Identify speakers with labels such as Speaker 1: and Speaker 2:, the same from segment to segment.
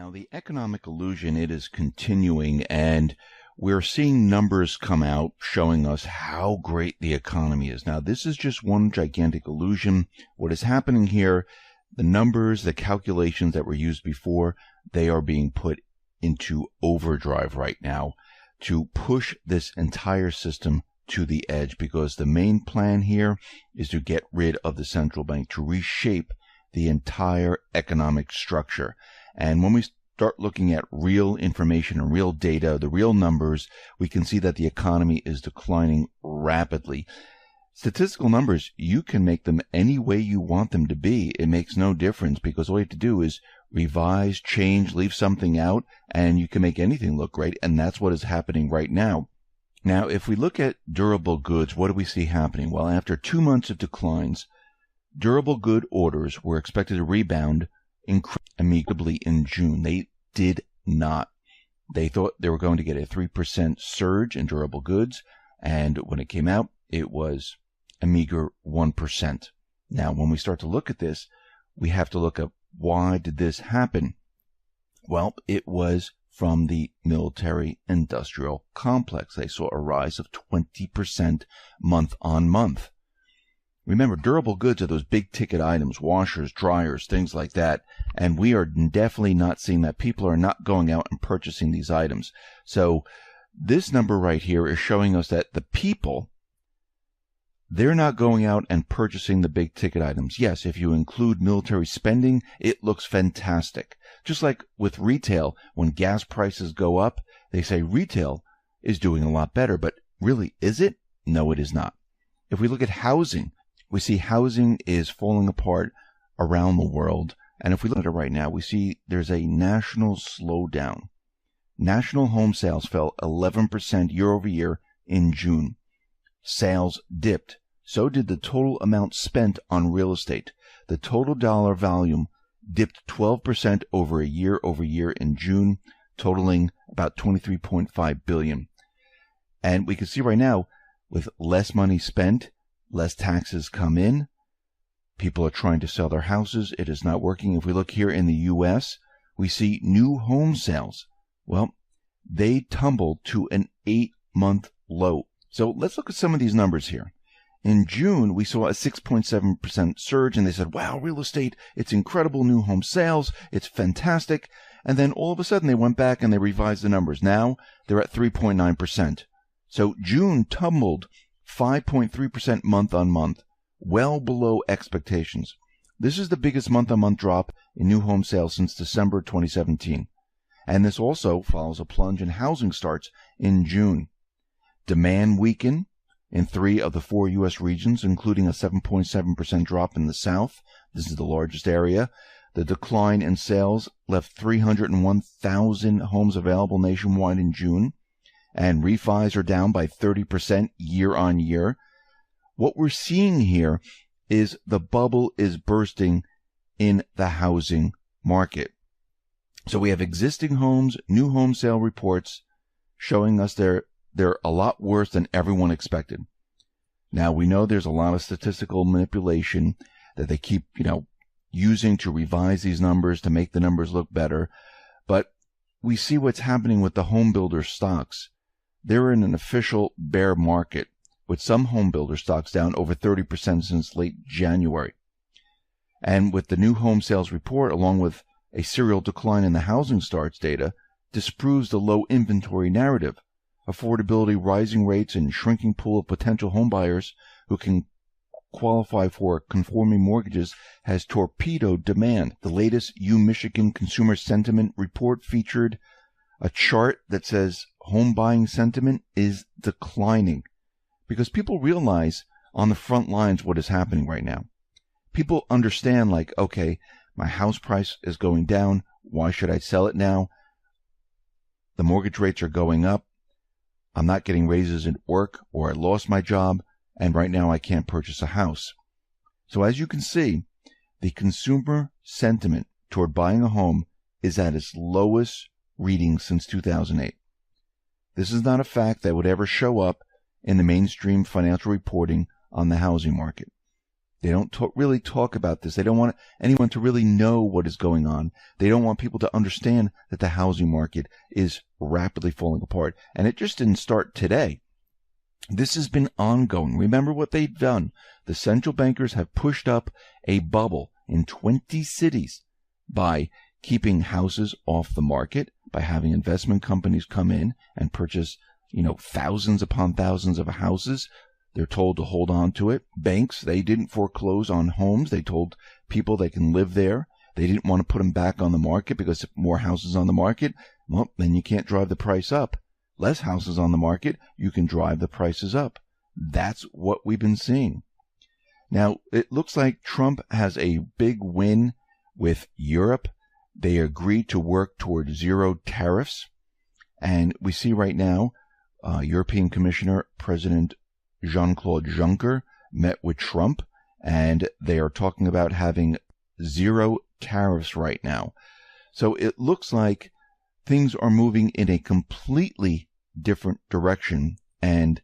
Speaker 1: Now, the economic illusion, it is continuing, and we're seeing numbers come out showing us how great the economy is. Now, this is just one gigantic illusion. What is happening here, the numbers, the calculations that were used before, they are being put into overdrive right now to push this entire system to the edge, because the main plan here is to get rid of the central bank, to reshape the entire economic structure. And when we start looking at real information and real data, the real numbers, we can see that the economy is declining rapidly. Statistical numbers, you can make them any way you want them to be. It makes no difference, because all you have to do is revise, change, leave something out, and you can make anything look great. And that's what is happening right now. Now, if we look at durable goods, what do we see happening? Well, after 2 months of declines, durable good orders were expected to rebound immediately in June. They did not. They thought they were going to get a 3% surge in durable goods, and when it came out, it was a meager 1%. Now, when we start to look at this, we have to look at why did this happen? Well, it was from the military-industrial complex. They saw a rise of 20% month on month. Remember, durable goods are those big-ticket items, washers, dryers, things like that, and we are definitely not seeing that. People are not going out and purchasing these items. So this number right here is showing us that the people, they're not going out and purchasing the big-ticket items. Yes, if you include military spending, it looks fantastic. Just like with retail, when gas prices go up, they say retail is doing a lot better, but really, is it? No, it is not. If we look at housing, we see housing is falling apart around the world. And if we look at it right now, we see there's a national slowdown. National home sales fell 11% year over year in June. Sales dipped. So did the total amount spent on real estate. The total dollar volume dipped 12% over year in June, totaling about $23.5 billion. And we can see right now, with less money spent, less taxes come in. People are trying to sell their houses. It is not working. If we look here in the U.S., we see new home sales. Well, they tumbled to an 8-month low. So let's look at some of these numbers here. In June, we saw a 6.7% surge, and they said, wow, real estate, it's incredible, new home sales, it's fantastic. And then all of a sudden, they went back and they revised the numbers. Now, they're at 3.9%. So June tumbled 5.3% month on month, well below expectations. This is the biggest month-on-month drop in new home sales since December 2017. And this also follows a plunge in housing starts in June. Demand weakened in 3 of the 4 U.S. regions, including a 7.7% drop in the South. This is the largest area. The decline in sales left 301,000 homes available nationwide in June, and refis are down by 30% year on year. What we're seeing here is the bubble is bursting in the housing market. So we have existing homes, new home sale reports showing us they're a lot worse than everyone expected. Now, we know there's a lot of statistical manipulation that they keep, using to revise these numbers to make the numbers look better. But we see what's happening with the home builder stocks. They're in an official bear market, with some home builder stocks down over 30% since late January. And with the new home sales report, along with a serial decline in the housing starts data, disproves the low inventory narrative. Affordability, rising rates, and shrinking pool of potential home buyers who can qualify for conforming mortgages has torpedoed demand. The latest Michigan Consumer Sentiment Report featured a chart that says home buying sentiment is declining, because people realize on the front lines what is happening right now. People understand, like, okay, my house price is going down. Why should I sell it now? The mortgage rates are going up. I'm not getting raises at work, or I lost my job, and right now I can't purchase a house. So as you can see, the consumer sentiment toward buying a home is at its lowest reading since 2008. This is not a fact that would ever show up in the mainstream financial reporting on the housing market. They don't really talk about this. They don't want anyone to really know what is going on. They don't want people to understand that the housing market is rapidly falling apart. And it just didn't start today. This has been ongoing. Remember what they've done. The central bankers have pushed up a bubble in 20 cities by keeping houses off the market, by having investment companies come in and purchase, thousands upon thousands of houses. They're told to hold on to it. Banks, they didn't foreclose on homes. They told people they can live there. They didn't want to put them back on the market because if more houses on the market, well, then you can't drive the price up. Less houses on the market, you can drive the prices up. That's what we've been seeing. Now, it looks like Trump has a big win with Europe. They agreed to work toward zero tariffs. And we see right now, European Commissioner President Jean-Claude Juncker met with Trump, and they are talking about having zero tariffs right now. So it looks like things are moving in a completely different direction, and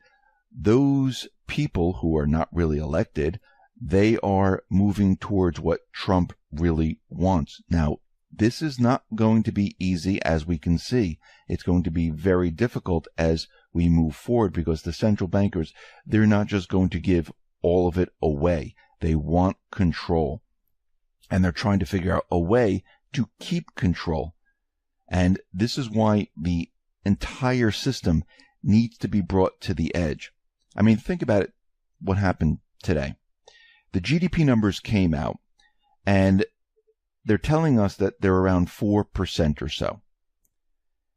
Speaker 1: those people who are not really elected, they are moving towards what Trump really wants. Now, this is not going to be easy, as we can see. It's going to be very difficult as we move forward because the central bankers, they're not just going to give all of it away. They want control. And they're trying to figure out a way to keep control. And this is why the entire system needs to be brought to the edge. I mean, think about it, what happened today. The GDP numbers came out, and they're telling us that they're around 4% or so.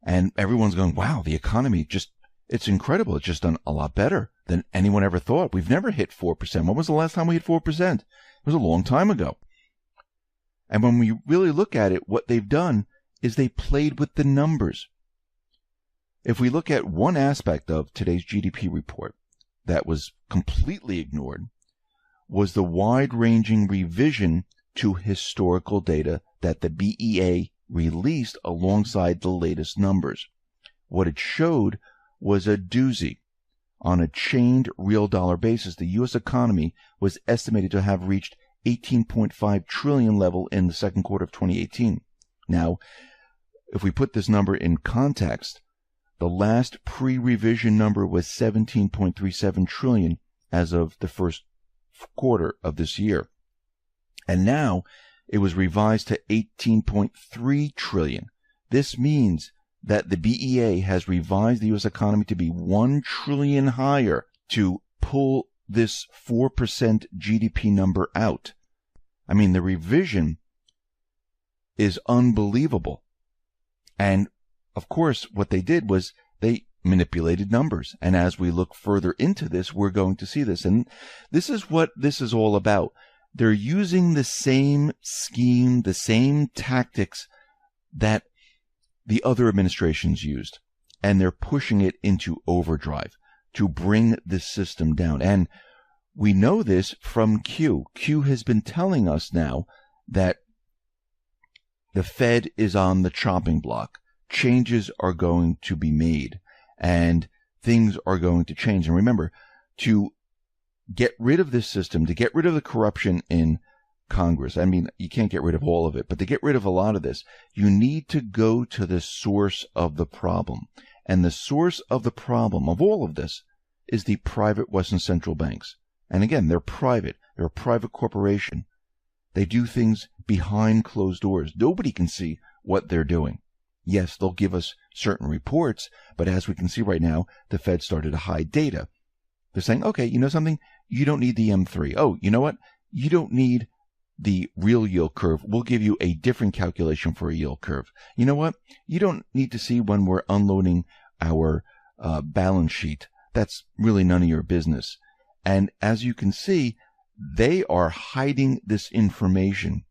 Speaker 1: And everyone's going, wow, the economy it's incredible. It's just done a lot better than anyone ever thought. We've never hit 4%. When was the last time we hit 4%? It was a long time ago. And when we really look at it, what they've done is they played with the numbers. If we look at one aspect of today's GDP report that was completely ignored, was the wide-ranging revision to historical data that the BEA released alongside the latest numbers. What it showed was a doozy. On a chained real dollar basis, the U.S. economy was estimated to have reached 18.5 trillion level in the second quarter of 2018. Now, if we put this number in context, the last pre-revision number was 17.37 trillion as of the first quarter of this year. And now it was revised to 18.3 trillion. This means that the BEA has revised the U.S. economy to be 1 trillion higher to pull this 4% GDP number out. I mean, the revision is unbelievable. And, of course, what they did was they manipulated numbers. And as we look further into this, we're going to see this. And this is what this is all about. They're using the same scheme, the same tactics that the other administrations used. And they're pushing it into overdrive to bring this system down. And we know this from Q. Q has been telling us now that the Fed is on the chopping block. Changes are going to be made, and things are going to change. And remember, to get rid of this system, to get rid of the corruption in Congress, I mean, you can't get rid of all of it, but to get rid of a lot of this, you need to go to the source of the problem. And the source of the problem of all of this is the private Western central banks. And again, they're private. They're a private corporation. They do things behind closed doors. Nobody can see what they're doing. Yes, they'll give us certain reports, but as we can see right now, the Fed started to hide data. They're saying, okay, you know something? You don't need the M3. Oh, you know what? You don't need the real yield curve. We'll give you a different calculation for a yield curve. You know what? You don't need to see when we're unloading our balance sheet. That's really none of your business. And as you can see, they are hiding this information,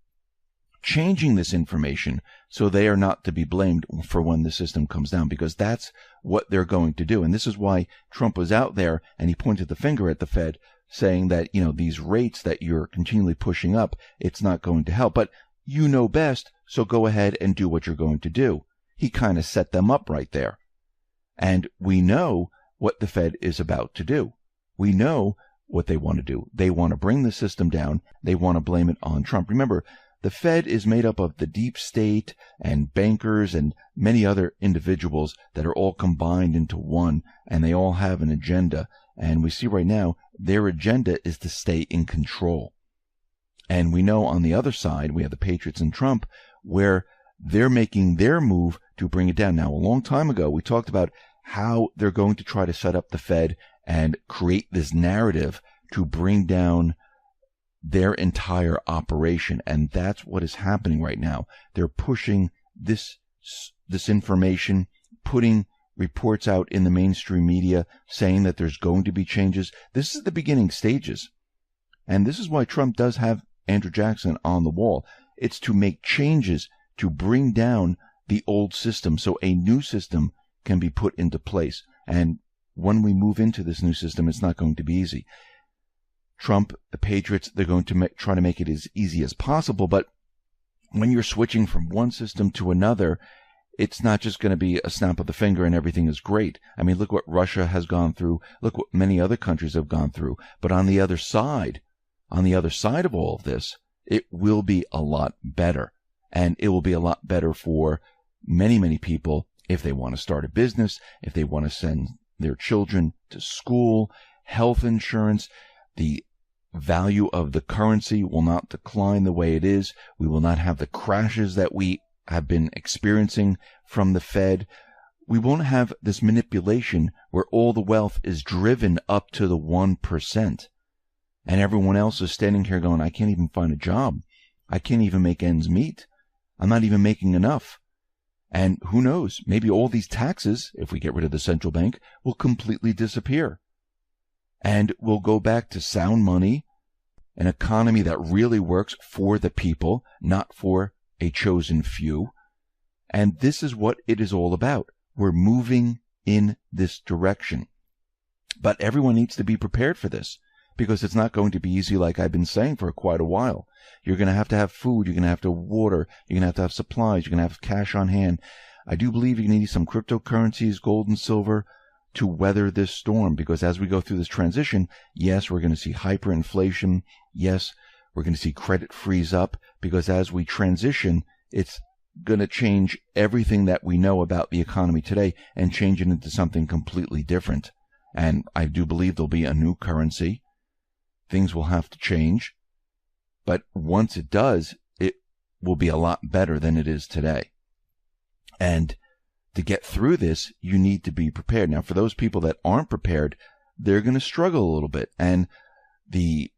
Speaker 1: changing this information so they are not to be blamed for when the system comes down, because that's what they're going to do. And this is why Trump was out there and he pointed the finger at the Fed saying that, you know, these rates that you're continually pushing up, it's not going to help. But you know best, so go ahead and do what you're going to do. He kind of set them up right there. And we know what the Fed is about to do. We know what they want to do. They want to bring the system down. They want to blame it on Trump. Remember, the Fed is made up of the deep state and bankers and many other individuals that are all combined into one, and they all have an agenda. And we see right now their agenda is to stay in control. And we know on the other side, we have the Patriots and Trump, where they're making their move to bring it down. Now, a long time ago, we talked about how they're going to try to set up the Fed and create this narrative to bring down their entire operation. And that's what is happening right now. They're pushing this information, putting reports out in the mainstream media saying that there's going to be changes. This is the beginning stages. And this is why Trump does have Andrew Jackson on the wall. It's to make changes to bring down the old system so a new system can be put into place. And when we move into this new system, it's not going to be easy. Trump, the Patriots, they're going to try to make it as easy as possible. But when you're switching from one system to another, it's not just going to be a snap of the finger and everything is great. I mean, look what Russia has gone through. Look what many other countries have gone through. But on the other side of all of this, it will be a lot better. And it will be a lot better for many, many people if they want to start a business, if they want to send their children to school, health insurance. The value of the currency will not decline the way it is. We will not have the crashes that we have been experiencing from the Fed. We won't have this manipulation where all the wealth is driven up to the 1%. And everyone else is standing here going, I can't even find a job. I can't even make ends meet. I'm not even making enough. And who knows, maybe all these taxes, if we get rid of the central bank, will completely disappear. And we'll go back to sound money, an economy that really works for the people, not for a chosen few. And this is what it is all about. We're moving in this direction. But everyone needs to be prepared for this, because it's not going to be easy, like I've been saying for quite a while. You're going to have food, you're going to have water, you're going to have supplies, you're going to have cash on hand. I do believe you're going to need some cryptocurrencies, gold and silver, to weather this storm, because as we go through this transition, yes, we're going to see hyperinflation. Yes, we're going to see credit freeze up, because as we transition, it's going to change everything that we know about the economy today and change it into something completely different. And I do believe there'll be a new currency. Things will have to change. But once it does, it will be a lot better than it is today. And to get through this, you need to be prepared. Now, for those people that aren't prepared, they're going to struggle a little bit. And the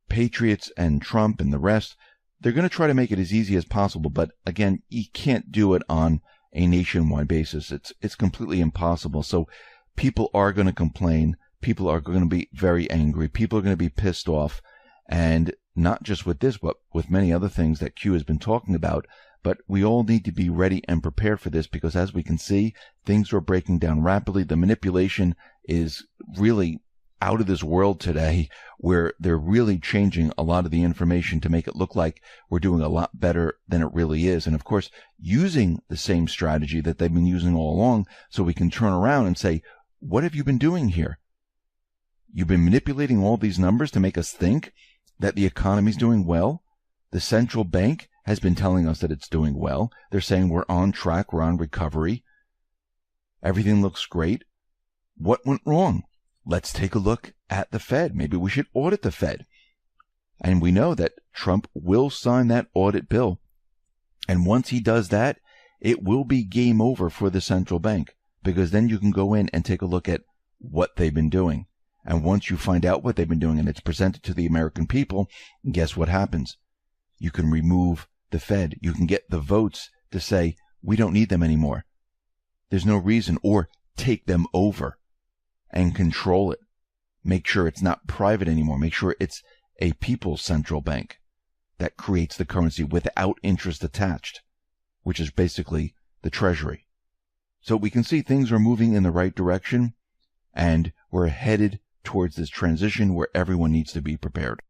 Speaker 1: Patriots and Trump and the rest, they're going to try to make it as easy as possible. But again, you can't do it on a nationwide basis. It's completely impossible. So people are going to complain. People are going to be very angry. People are going to be pissed off. And not just with this, but with many other things that Q has been talking about. But we all need to be ready and prepared for this, because as we can see, things are breaking down rapidly. The manipulation is really out of this world today, where they're really changing a lot of the information to make it look like we're doing a lot better than it really is. And of course, using the same strategy that they've been using all along, so we can turn around and say, what have you been doing here? You've been manipulating all these numbers to make us think that the economy's doing well. The central bank has been telling us that it's doing well. They're saying we're on track, we're on recovery. Everything looks great. What went wrong? Let's take a look at the Fed. Maybe we should audit the Fed. And we know that Trump will sign that audit bill. And once he does that, it will be game over for the central bank, because then you can go in and take a look at what they've been doing. And once you find out what they've been doing and it's presented to the American people, guess what happens? You can remove the Fed. You can get the votes to say, we don't need them anymore. There's no reason. Or take them over and control it. Make sure it's not private anymore. Make sure it's a people's central bank that creates the currency without interest attached, which is basically the Treasury. So we can see things are moving in the right direction, and we're headed towards this transition where everyone needs to be prepared.